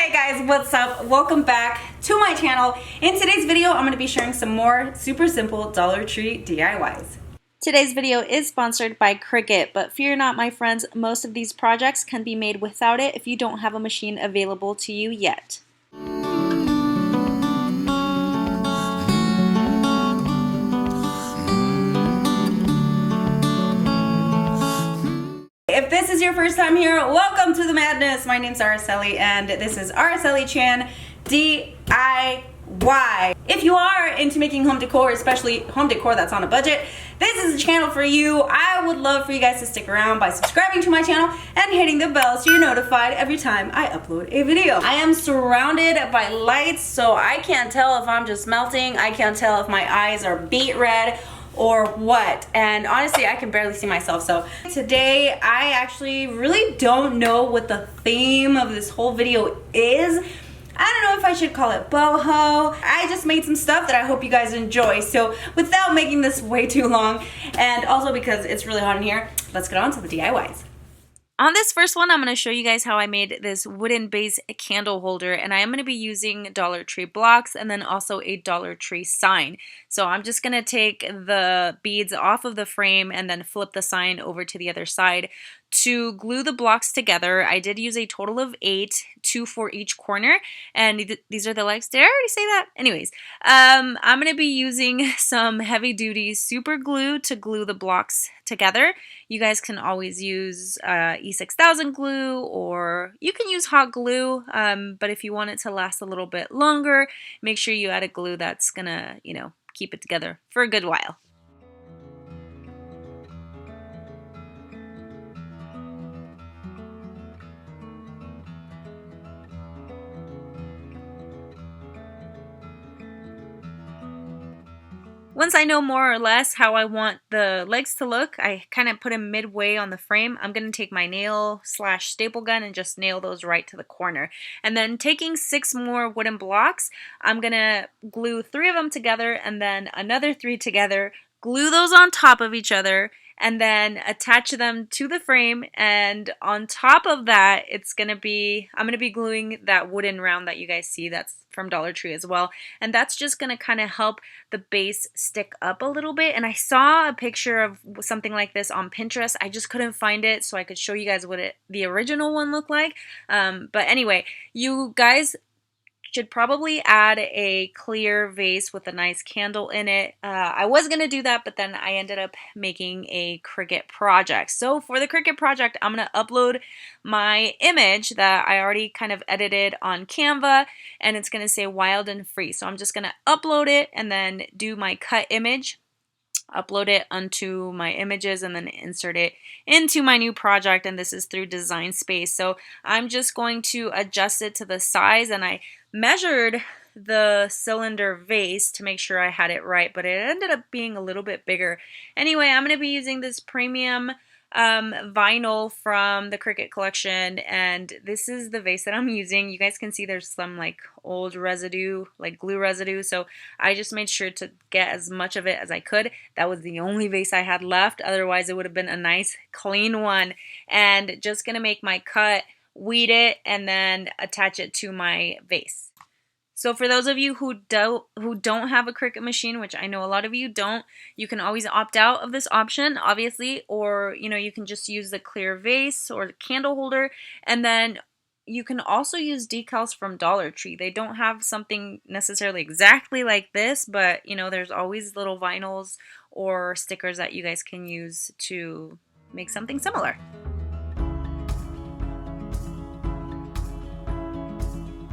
Hey guys, what's up? Welcome back to my channel. In today's video, I'm going to be sharing some more super simple Dollar Tree DIYs. Today's video is sponsored by Cricut, but fear not my friends, most of these projects can be made without it if you don't have a machine available to you yet. If this is your first time here, welcome to the madness. My name's Araceli and this is Araceli Chan DIY. If you are into making home decor, especially home decor that's on a budget, this is a channel for you. I would love for you guys to stick around by subscribing to my channel and hitting the bell so you're notified every time I upload a video. I am surrounded by lights, so I can't tell if I'm just melting. I can't tell if my eyes are beet red or what, and honestly I can barely see myself. So today I actually really don't know what the theme of this whole video is. I don't know if I should call it boho. I just made some stuff that I hope you guys enjoy. So without making this way too long, and also because it's really hot in here, let's get on to the DIYs. On this first one, I'm going to show you guys how I made this wooden base candle holder, and I am going to be using Dollar Tree blocks and then also a Dollar Tree sign. So I'm just going to take the beads off of the frame and then flip the sign over to the other side. To glue the blocks together, I did use a total of 8, 2 for each corner, and these are the legs. Did I already say that? Anyways, I'm going to be using some heavy-duty super glue to glue the blocks together. You guys can always use E6000 glue, or you can use hot glue, but if you want it to last a little bit longer, make sure you add a glue that's going to, keep it together for a good while. Once I know more or less how I want the legs to look, I kind of put them midway on the frame. I'm going to take my nail/staple gun and just nail those right to the corner. And then taking 6 more wooden blocks, I'm going to glue 3 of them together and then another 3 together, glue those on top of each other, and then attach them to the frame. And on top of that, I'm going to be gluing that wooden round that you guys see. That's from Dollar Tree as well. And that's just going to kind of help the base stick up a little bit. And I saw a picture of something like this on Pinterest. I just couldn't find it so I could show you guys what the original one looked like. But anyway, you guys should probably add a clear vase with a nice candle in it. I was going to do that, but then I ended up making a Cricut project. So for the Cricut project, I'm going to upload my image that I already kind of edited on Canva, and it's going to say wild and free. So I'm just going to upload it and then do my cut image, upload it onto my images, and then insert it into my new project. And this is through Design Space. So I'm just going to adjust it to the size, and I measured the cylinder vase to make sure I had it right, but it ended up being a little bit bigger. Anyway, I'm going to be using this premium vinyl from the Cricut collection, and this is the vase that I'm using. You guys can see there's some like old residue, like glue residue, so I just made sure to get as much of it as I could. That was the only vase I had left, otherwise it would have been a nice clean one. And just gonna make my cut, weed it, and then attach it to my vase. So for those of you who don't have a Cricut machine, which I know a lot of you don't, you can always opt out of this option, obviously, or you can just use the clear vase or the candle holder, and then you can also use decals from Dollar Tree. They don't have something necessarily exactly like this, but there's always little vinyls or stickers that you guys can use to make something similar.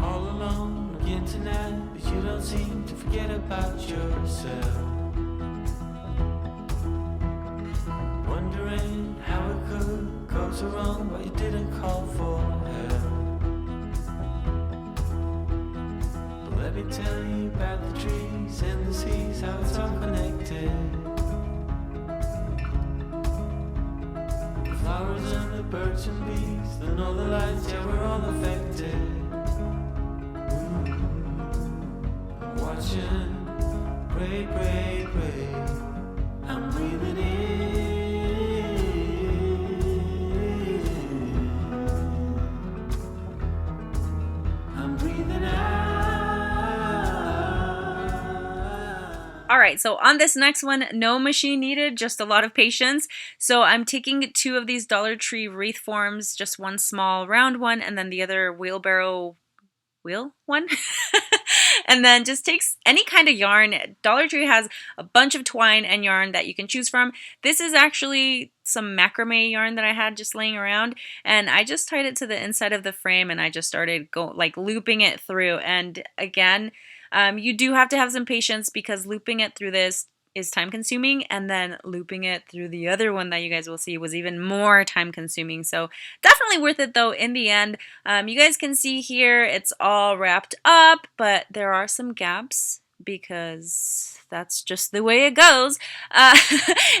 All alone tonight, but you don't seem to forget about yourself. Wondering how it could go so wrong, but you didn't call for help. But let me tell you about the trees and the seas, how it's all connected. The flowers and the birds and bees, the northern lights, yeah, we're all affected. Pray, pray, pray, I'm breathing in. I'm All right, so on this next one, no machine needed, just a lot of patience. So I'm taking 2 of these Dollar Tree wreath forms, just one small round one, and then the other wheelbarrow wheel one. And then just takes any kind of yarn. Dollar Tree has a bunch of twine and yarn that you can choose from. This is actually some macrame yarn that I had just laying around, and I just tied it to the inside of the frame and I just started looping it through. And again, you do have to have some patience because looping it through this is time consuming, and then looping it through the other one that you guys will see was even more time consuming. So definitely worth it though in the end. You guys can see here it's all wrapped up, but there are some gaps because that's just the way it goes.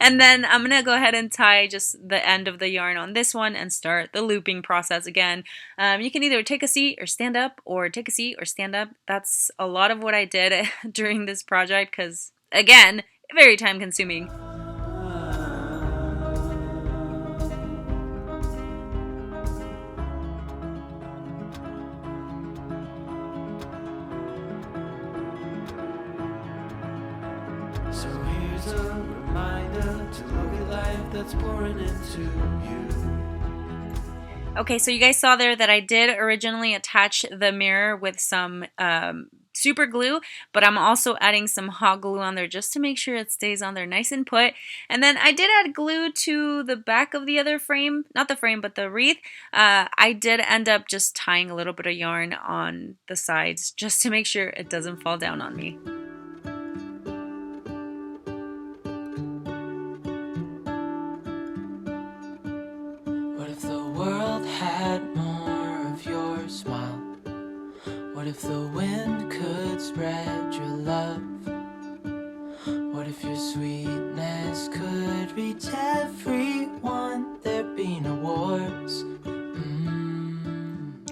And then I'm gonna go ahead and tie just the end of the yarn on this one and start the looping process again. You can either take a seat or stand up, or take a seat or stand up. That's a lot of what I did during this project because, again, very time consuming. So here's a reminder to look at life that's pouring into you. Okay, so you guys saw there that I did originally attach the mirror with some super glue, but I'm also adding some hot glue on there just to make sure it stays on there nice and put. And then I did add glue to the back of the other frame, not the frame, but the wreath. I did end up just tying a little bit of yarn on the sides just to make sure it doesn't fall down on me. What if the world had more of your smile? What if the wind could spread your love? What if your sweetness could reach everyone? There'd be no wars.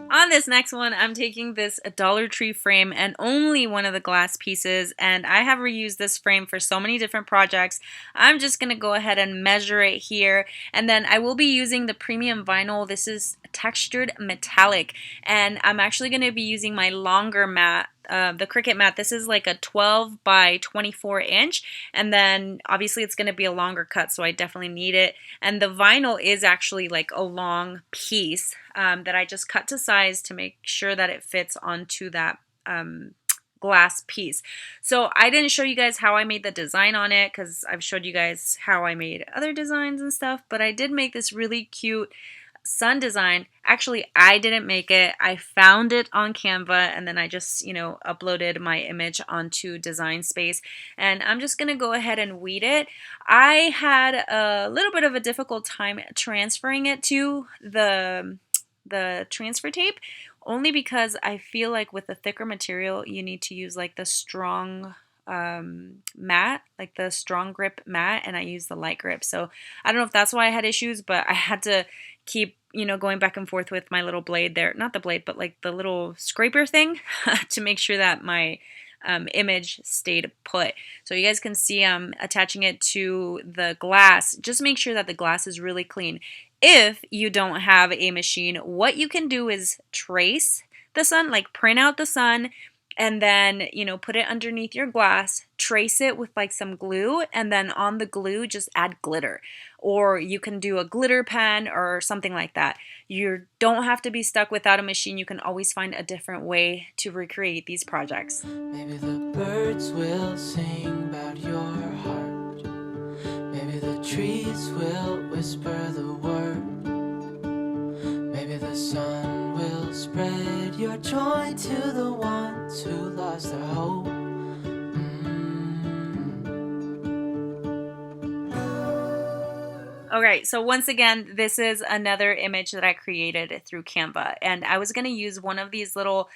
On this next one, I'm taking this Dollar Tree frame and only one of the glass pieces, and I have reused this frame for so many different projects. I'm just going to go ahead and measure it here, and then I will be using the premium vinyl. This is textured metallic, and I'm actually going to be using my longer mat, the Cricut mat. This is like a 12 by 24 inch, and then obviously it's going to be a longer cut, so I definitely need it. And the vinyl is actually like a long piece that I just cut to size to make sure that it fits onto that glass piece. So I didn't show you guys how I made the design on it because I've showed you guys how I made other designs and stuff, but I did make this really cute sun design. Actually, I didn't make it. I found it on Canva, and then I just, uploaded my image onto Design Space, and I'm just going to go ahead and weed it. I had a little bit of a difficult time transferring it to the transfer tape, only because I feel like with the thicker material, you need to use like the strong mat, like the strong grip mat, and I use the light grip. So I don't know if that's why I had issues, but I had to keep going back and forth with my little blade there, not the blade, but like the little scraper thing to make sure that my image stayed put. So you guys can see I'm attaching it to the glass. Just make sure that the glass is really clean. If you don't have a machine, what you can do is trace the sun, like print out the sun, and then, put it underneath your glass, trace it with like some glue, and then on the glue, just add glitter. Or you can do a glitter pen or something like that. You don't have to be stuck without a machine. You can always find a different way to recreate these projects. Maybe the birds will sing about your heart. Maybe the trees will whisper the word. Maybe the sun will spread your joy to the ones who lost their hope. Alright, so once again, this is another image that I created through Canva, and I was going to use one of these little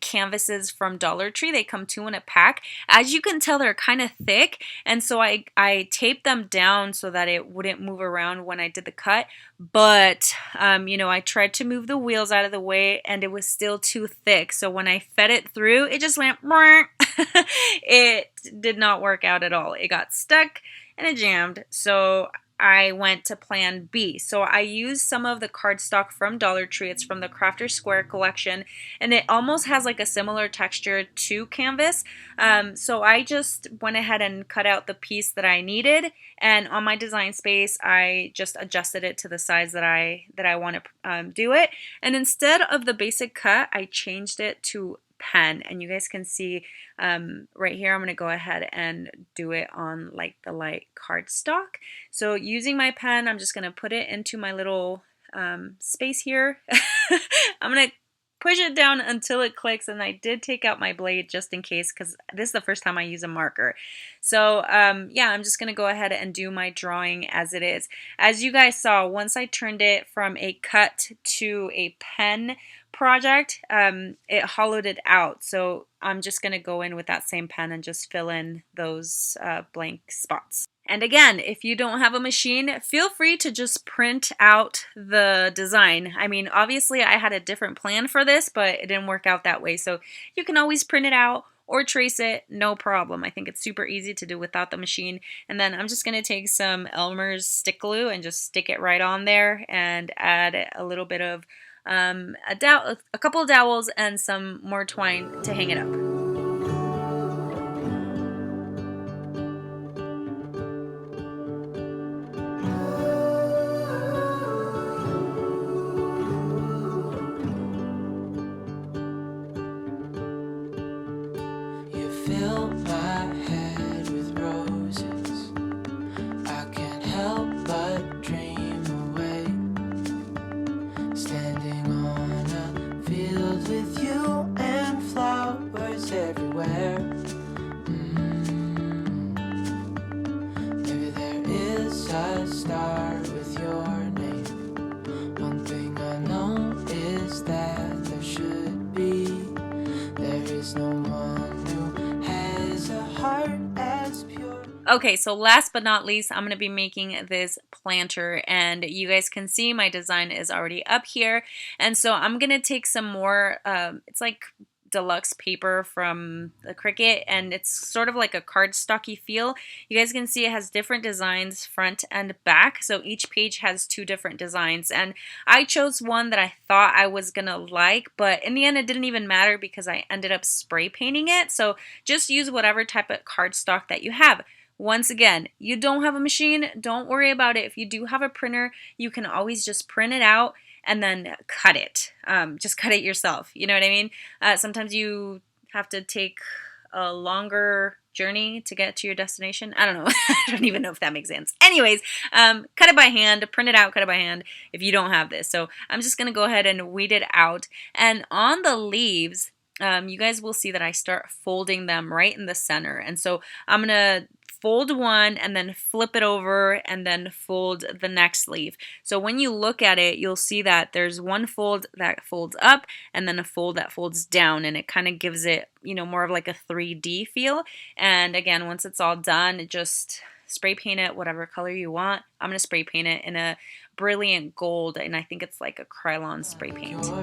canvases from Dollar Tree. They come 2 in a pack. As you can tell, they're kind of thick, and so I taped them down so that it wouldn't move around when I did the cut, but I tried to move the wheels out of the way, and it was still too thick, so when I fed it through, it just went it did not work out at all. It got stuck and it jammed, so I went to plan B. So I used some of the cardstock from Dollar Tree. It's from the Crafter Square collection, and it almost has like a similar texture to canvas. So I just went ahead and cut out the piece that I needed, and on my design space, I just adjusted it to the size that I want to do it. And instead of the basic cut, I changed it to pen, and you guys can see right here I'm going to go ahead and do it on like the light cardstock. So using my pen, I'm just going to put it into my little space here. I'm going to push it down until it clicks, and I did take out my blade just in case because this is the first time I use a marker. So yeah, I'm just going to go ahead and do my drawing as it is. As you guys saw, once I turned it from a cut to a pen project, it hollowed it out. So I'm just going to go in with that same pen and just fill in those blank spots. And again, if you don't have a machine, feel free to just print out the design. I mean, obviously I had a different plan for this, but it didn't work out that way. So you can always print it out or trace it, no problem. I think it's super easy to do without the machine. And then I'm just going to take some Elmer's stick glue and just stick it right on there and add a little bit of a couple of dowels and some more twine to hang it up. You fill my head with roses. I can't help but dream away, standing on a field with you and flowers everywhere. Maybe there is a star with your name. One thing I know is that there should be. There is no one who has a heart as pure. Okay, so last but not least, I'm going to be making this planter, and you guys can see my design is already up here. And so I'm going to take some more, it's like deluxe paper from the Cricut, and it's sort of like a cardstocky feel. You guys can see it has different designs front and back, so each page has two different designs, and I chose one that I thought I was gonna like, but in the end it didn't even matter because I ended up spray painting it. So just use whatever type of cardstock that you have. Once again, you don't have a machine, don't worry about it. If you do have a printer, you can always just print it out and then cut it. Just cut it yourself. You know what I mean? Sometimes you have to take a longer journey to get to your destination. I don't know. I don't even know if that makes sense. Anyways, cut it by hand, print it out, cut it by hand if you don't have this. So I'm just going to go ahead and weed it out. And on the leaves, you guys will see that I start folding them right in the center. And so I'm going to fold one and then flip it over and then fold the next leaf. So when you look at it, you'll see that there's one fold that folds up and then a fold that folds down, and it kind of gives it, you know, more of like a 3D feel. And again, once it's all done, just spray paint it whatever color you want. I'm going to spray paint it in a brilliant gold, and I think it's like a Krylon spray paint.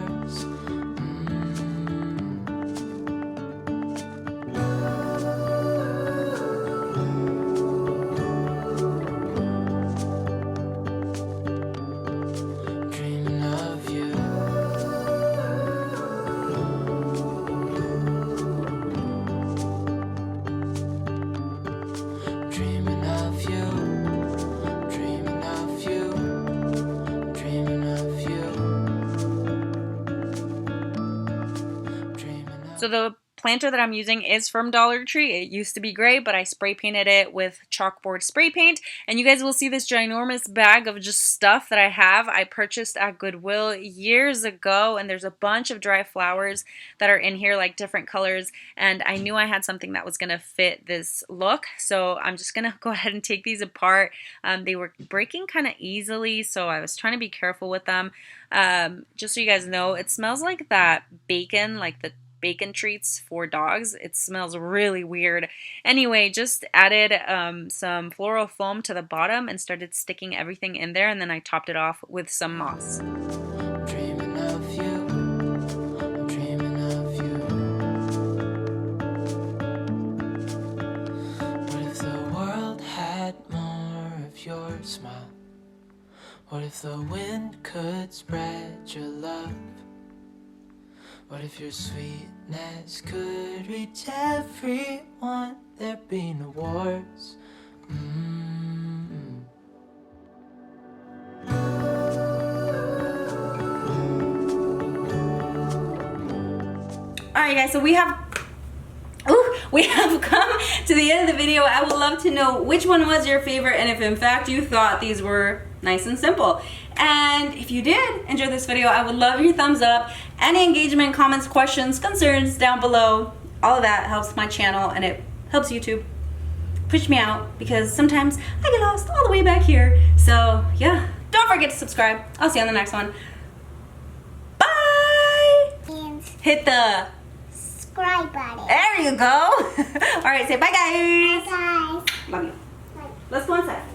So the planter that I'm using is from Dollar Tree. It used to be gray, but I spray painted it with chalkboard spray paint. And you guys will see this ginormous bag of just stuff that I have. I purchased at Goodwill years ago, and there's a bunch of dry flowers that are in here, like different colors. And I knew I had something that was gonna fit this look. So I'm just gonna go ahead and take these apart. They were breaking kind of easily, so I was trying to be careful with them. Just so you guys know, it smells like that bacon, like the bacon treats for dogs. It smells really weird. Anyway, just added some floral foam to the bottom and started sticking everything in there, and then I topped it off with some moss. Dreaming of you, I'm dreaming of you. What if the world had more of your smile? What if the wind could spread your love? What if your sweetness could reach everyone? There'd be no wars. Alright guys, so we have come to the end of the video. I would love to know which one was your favorite and if in fact you thought these were nice and simple. And if you did enjoy this video, I would love your thumbs up, any engagement, comments, questions, concerns down below. All of that helps my channel and it helps YouTube push me out because sometimes I get lost all the way back here. So yeah, don't forget to subscribe. I'll see you on the next one. Bye! And Hit the subscribe button. there you go. All right, say bye guys. Bye guys. Love you. Let's go inside.